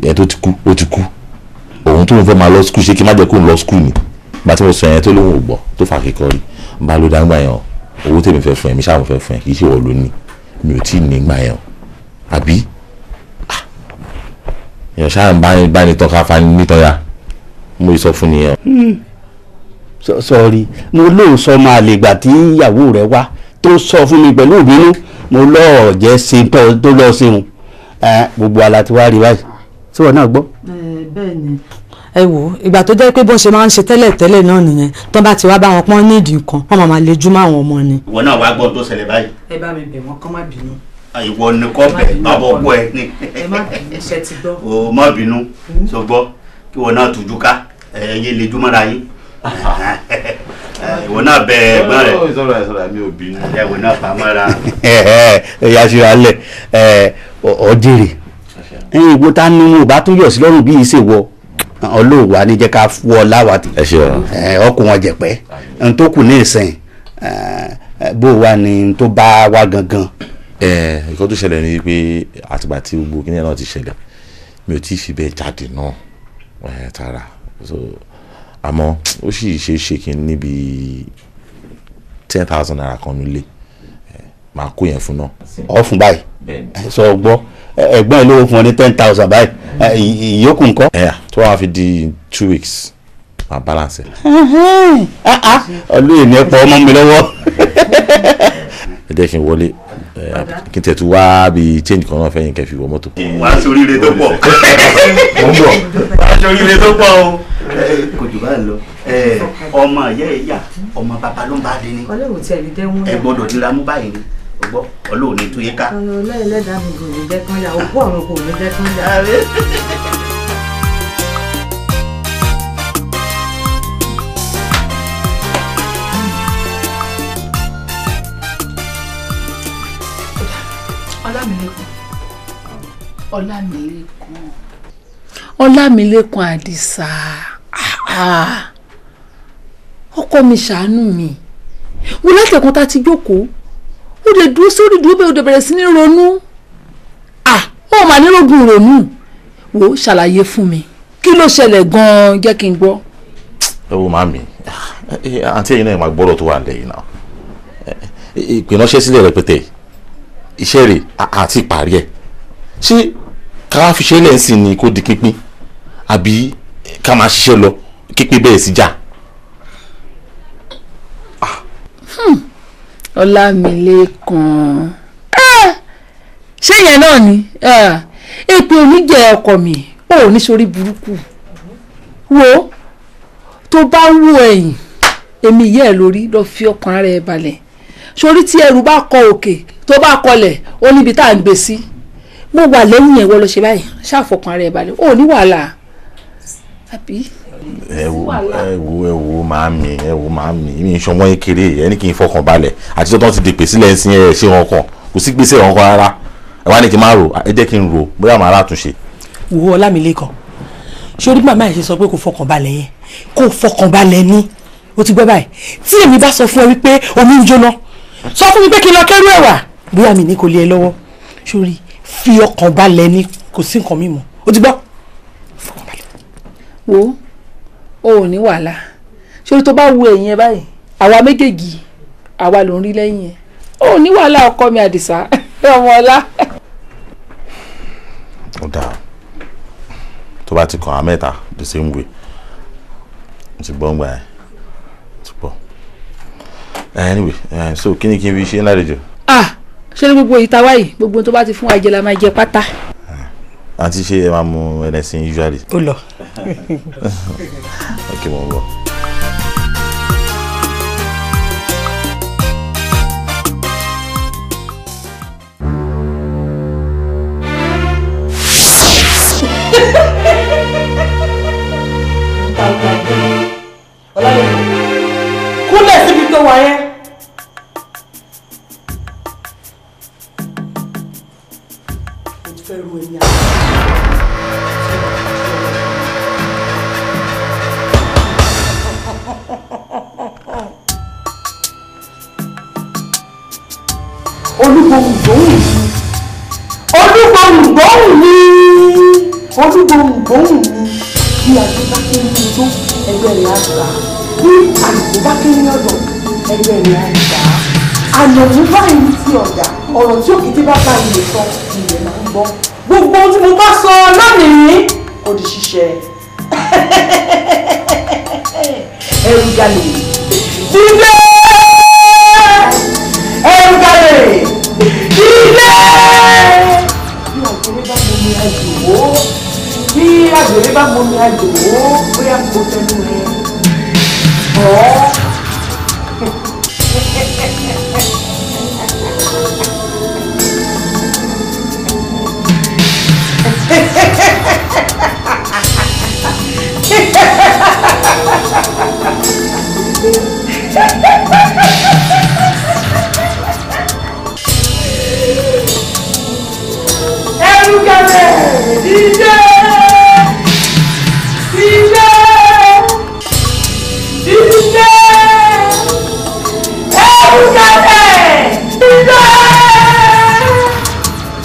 ẹ̀ tó ti kú ó ti kú òun tó ń fẹ́ máa lọ skul ṣé kí n má jẹ́ kó ń lọ skul ni bá tí mo sọ yẹn tó lóun ò gbọ́ tó fà kíkọ́ rí n bá ló dáńgbà yẹn owó tèmi fẹ́ fún ẹ mi ṣáà mo fẹ́ fún ẹ kì í ṣe wọ́n ló ní mi ò tí ì ní gbà yẹn àbí èèyàn ṣáà ń bá ní tán ká fa nítàn ya mo sọ fún nìyẹn. sọrí mo lóun sọ máa lè gbà tí ìyàwó rẹ wá tó sọ fún mi pẹ̀lú ìbínú mo lọ́ọ̀ jẹ́ ṣe tó lọ́ọ́ ṣeun gbogbo ala ti wá rí báyìí tí wọn náà gbọ́. bẹ́ẹ̀ ni ẹ wò ìgbà tó jẹ́ pé bó ṣe máa ń ṣe tẹ́lẹ̀ náà nìyẹn tó bá ti wá bá wọn pọ́n nídìí nǹkan wọ́n máa lejú mọ́ àwọn ọmọ ni. ìwọ náà wá gbọ́ tó ṣẹlẹ̀ báyìí. ẹ bá mi bẹ̀ wọ́n kán má bínú. ìwọ ni kò bẹ̀ bàbá ọkọ ẹ ní. ẹ má bínú iṣẹ́ ti gbọ́. o má bínú tó gbọ́ kí ìwọ náà tùjú ká ẹyẹ lejú mọ́ra yín. ìwọ náà bẹ ẹ̀gbọ́n rẹ. ìsọ̀rọ̀ mi ò bínú. ìwọ náà fà mọ́ra. ẹ̀yà ṣe alẹ̀ ọ̀dẹ̀rẹ̀ ìwọ ta ni mo bá tún yọ̀ sí lọ́rùn bí ìṣe wọ ọlọ́wà ní jẹ́ ká wọ láwà ọkùn wọn jẹ̀pẹ́ n tó kù ní ìsìn bó wà ní tó bá wá gangan. nǹkan tó ṣẹlẹ̀ ni pé àtìgbà tí gbogbo kíní náà ti ṣẹlẹ̀ mi ò tí ì fi bẹ́ẹ̀ jáde náà tààrà àmọ́ ó sì ṣe é ṣe kí n níbi 10,000 naira kan nílé máa kó yẹn fún náà. ọ fún báyìí sọ gbọ́ ẹ̀gbọ́n ẹ̀ lówó fún ọ ní 10,000 báyìí ìyókù ńkọ́. tó wàá fi di 2 weeks máa balance ẹ. ọlọ́yìn ní ẹ̀pọ̀ ọmọ mi lọ́wọ́. ẹ jẹ́ kí n wọlé kí n tẹ̀tù wá bí change kan náà fẹ́yìn kẹfì wọ mọ́tò. wà á sóríire tó pọ̀ wà á sóríire tó pọ̀ o. kò jù báyìí lọ ọmọ ìyá ẹ̀yà ọmọ bàbá ló ń bá dé ní. ọlọ́run tí ẹ̀rí dẹ́wọ́n. ẹ gbọ́dọ̀ dira mú báyìí ni ọgbọ́ ọlọ́run ní túyé ká. ọlọ́ọ̀lẹ́dàá mi kò ní jẹ́ kán yà òkú ọ̀run kò ní jẹ́ kán yà. Ọlámilékan Àdìsá ọkọ mi ṣàánú mi wo látẹ̀kùn tá a ti jókòó ó lè dúró sórí ìdúró bẹ́ẹ̀ ó lè bẹ̀rẹ̀ sí ní ronú ó mà ní rògùn ronú wo ṣàlàyé fún mi kí ló ṣẹlẹ̀ gan-an jẹ́ kí n gbọ́. ẹ wo màmí àǹtí ẹ̀yin náà máa gbọ́dọ̀ tó wà lẹ́yìn náà ìpènàṣẹ́ sílẹ̀ rẹpẹtẹ iṣẹ́ rẹ̀ àti ìparí ẹ̀ ṣé ká fi ṣe lẹ́sìn ni kó di pínpín àbí ká máa ṣiṣẹ́ lọ pínpín bẹ́ẹ̀ sí jà. Ọlámilékan ṣé yẹn náà ni èpè oníjẹ ọkọ mi ò ní sórí burúkú wo tó bá wú ẹ̀yìn èmi ìyá ẹ lórí lọ fi ọkàn ara ẹ balẹ̀ sórí tí ẹrù bá kọ òkè tó bá kọlẹ̀ ó níbi tá à ń gbé sí mo wà lẹ́yìn ẹ̀ wọ́n lọ ṣe báyìí ṣàfọkàn ara ẹ balẹ̀ ó ní wàhálà àbí. ẹ wo màámi mi ń ṣọwọ́n kékeré ẹni kì í fọkàn balẹ̀ àti tó tán ti dèpè sílẹ̀ ń sin ẹ̀ ṣé wọn kàn kò sí gbèsè wọn kan rárá ẹ wá ní kí n má rò ẹ jẹ́ kí n rò bóyá màá látúnṣe. wo Ọlámilékan ṣé orí màmá ẹ̀ ṣe sọ pé kò fọkàn balẹ̀ yẹn kò fọkàn balẹ̀ ní o ti gbọ́ báyìí tí èmi bá sọ fún ẹ wípé omi ń jóná sọ fún mi pé kí n lọ kẹ́rù ẹ̀ wá bóyá mi ní kò lé ẹ lọ́wọ́ sórí fi ọkàn balẹ̀ ní kò sí nǹkan mímọ́ o ti gbọ́ fọkàn balẹ̀. wo o ò ní wàhálà sórí tó bá wu ẹ̀yìn ẹ báyìí àwa méjèèjì àwa ló ń rí lẹ́yìn ẹ o ò ní wàhálà ọkọ mi Àdìsá ọmọ ọlá. ó dáa tó bá ti kàn á mẹ́ta the same way mo ti gbọ́ ń gbà ẹ́ ti pọ̀ anyway so kí ni kí n fi ṣe ńlárẹ̀jọ. ṣé ní gbogbo ìta wáyé gbogbo tó bá ti fún wa jẹ la máa jẹ pátá. àǹtí ṣé ẹ máa mu ẹlẹ́sìn usually. ó lọ. ok mo ń bọ̀. kúnlẹ̀ síbi tó wà yẹn. Olúgbòhùn gbòhùn mi gbóhùn mi bí àgbẹ̀ bá kéré ní ijó ẹgbẹ́ rẹ̀ á gbà á bí àgbẹ̀ bá kéré ní ọ̀dọ̀ ẹgbẹ́ rẹ̀ á gbà á àyànmú báyìí ní ti ọ̀dà ọ̀rọ̀ tí òkété bá bá ilé sọ ilẹ̀ máa ń gbọ́ gbogbo ohun tí mo bá sọ lónìí kò di ṣíṣe ẹrù galè dídé ẹrù galè dídé bí àgbèrè bá mọmi àjò ó bóyá kò tẹnu rẹ ọ̀. ẹrù galè dídé.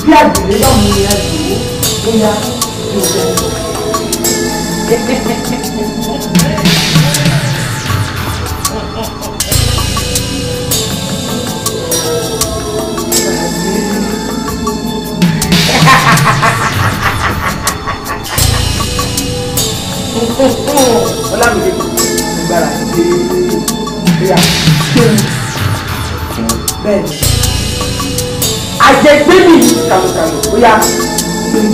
Bí àgbèrè náà mú ní àjò bóyá yóò bẹ̀rẹ̀. Ọlámídé agbára ìdè ìyá kéwù bẹ́ẹ̀ ni àjẹgbé mi kàlùkàlù bóyá kéwù.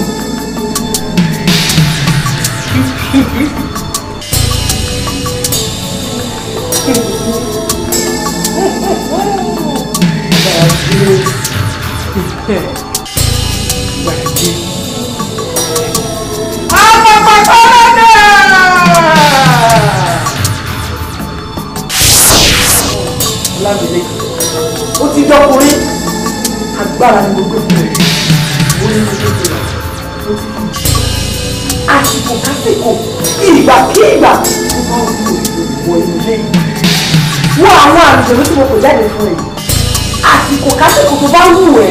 Ọlámídé ó ti dọkùnrin agbára ni mo gbé fún ẹ mo ní mo gbé fún ẹ ó ti fi jì àsìkò kásìkò ìgbàkígbà tó bá wù ú ilé wọ àwọn àrùn tí mo kò jáde fún ẹ àsìkò kásìkò tó bá wù ẹ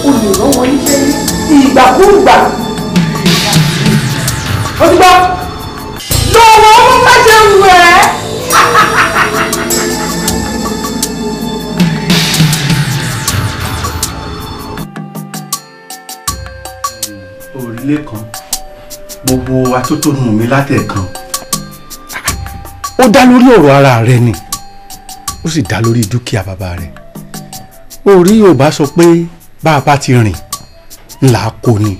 o lè rán wọn níṣẹ́ ní ìgbàkúùgbà ó ti gbọ́ lọ́wọ́ ó má jẹ́ wù ẹ́. Orílẹ̀ kan gbogbo atótónu mi látẹ̀kan ó dá lórí ọ̀rọ̀ ara rẹ ni ó sì dá lórí dúkìá bàbá rẹ orí Yorùbá sọ pé bá a bá ti rìn ńlá kò ní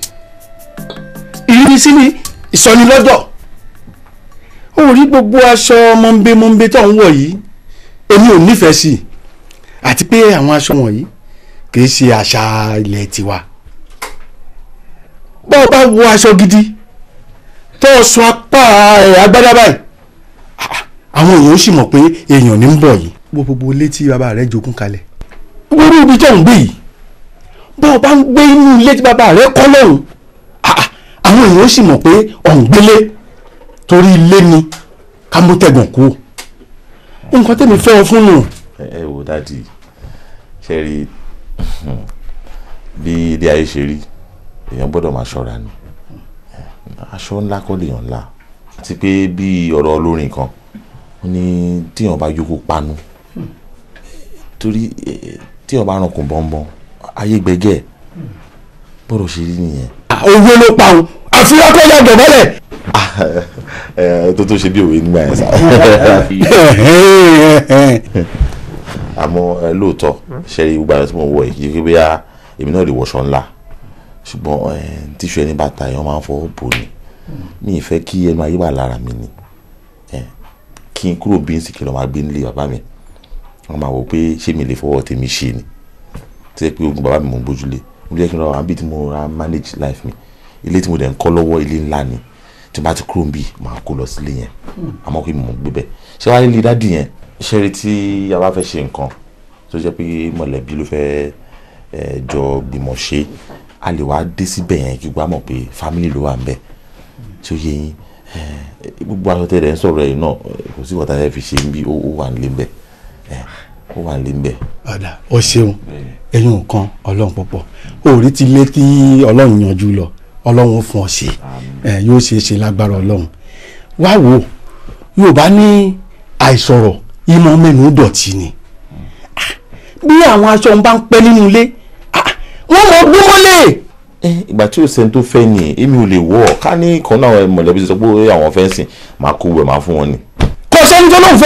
ìrísí ni ìsọnilọ́jọ̀ orí gbogbo aṣọ mọ́ńbé tó ń wọ̀ yìí èmi ò nífẹ̀ẹ́ sí i àti pé àwọn aṣọ wọ̀nyí kì í ṣe àṣà ilẹ̀ tiwa bá o bá wọ aṣọ gidi tó o sọ apá agbádá báyìí àwọn èèyàn sì mọ̀ pé èèyàn ní ń bọ̀ yìí gbogbo ilé tí bàbá rẹ̀ jogún kalẹ̀ gbogbo ibi tó ń gbé yìí bá o bá ń gbé inú ilé tí bàbá rẹ̀ kọ́ lọ́hùn àwọn èèyàn sì mọ̀ pé ọ̀hún gbélé torí ilé ni ká mú tẹ̀gàn kú nǹkan tẹ́mi fẹ́ ọ fún nù. ẹ wò dáàdi ṣe rí bí ilé ayé ṣe rí èèyàn gbọ́dọ̀ máa ṣọ́ra ni aṣọ ńlá kọ́ lèèyàn ńlá àti pé bí ọ̀rọ̀ olórin kan ó ní tíyàn bá yókù panu torí tíyàn bá rankùn bọ́nbọ́n ayé gbẹgẹ́ bọ́dọ̀ ṣe rí nìyẹn. owó ló pa òun àfihàn kọ́ ya dọ̀bálẹ̀. tó ṣe bí òwe nígbà yẹn sá. àmọ́ lóòótọ́ ṣe rí gbogbo àwọn tí mo wọ̀ yìí kí bóyá èmi náà lè wọṣọ ńlá ṣùgbọ́n tíṣù ẹni bàtà èèyàn máa ń fọwọ́ bò ní mi ì fẹ́ kí ẹnu ayé wà lára mi ni kí n kúrò bí n sì kí lọ máa gbé nílé bàbá mi wọ́n máa wò pé ṣé mi lè fọwọ́ tèmi ṣe ni tí ẹ pé ogun bàbá mi mò ń bójúlé mo jẹ́ kí n lọ àwọn bí tí mo ra manage life mi ilé tí mo dẹ̀ ń kọ́ lọ́wọ́ ilé ńlá ni tí mo bá ti kúrò bí màá kó lọ sílé yẹn àmọ́ kí mo gbé bẹ́ẹ̀ ṣé wàá nílé dádì yẹn ṣe rí tí a bá fẹ́ ṣe nǹkan tó jẹ́ pé mọ̀lẹ́bí ló fẹ́ jọ gbìmọ̀ ṣe a lè wá dé síbẹ̀ yẹn kí gbá mọ̀ pé family ló wà ń bẹ̀ tí ó yẹ yín gbogbo aṣọ tẹ̀lé ń sọ̀rọ̀ yìí náà kò sí wọ́n tàbí fi ṣe ń bí ó wà nílé ń bẹ̀ ó wà nílé ń bẹ̀. ọ̀dà o ṣeun ẹ̀yin nǹkan ọlọ́run pọ̀pọ̀ òòrí ti lé kí ọlọ́run yanjú lọ ọlọ́run ó fún ọ ṣe yóò ṣe é ṣe lágbára ọlọ́run. wá wò Yorùbá ní àìsọ̀rọ̀ ìmọ̀ mẹ́nu dọ̀tí ni bí àwọn aṣọ ń bá ń pẹ́ nínú ilé wọ́n mọ̀ gbé mọ́lẹ̀. ìgbà tí o sẹ́ni tó fẹ́ ni èmi ò lè wọ̀ ọ́ ká ní kan náà mọ̀lẹ́bí sọ pé àwọn fẹ́ sìn máa kó wẹ̀ máa fún wọn ni. kò sẹ́ni tó lóun fẹ́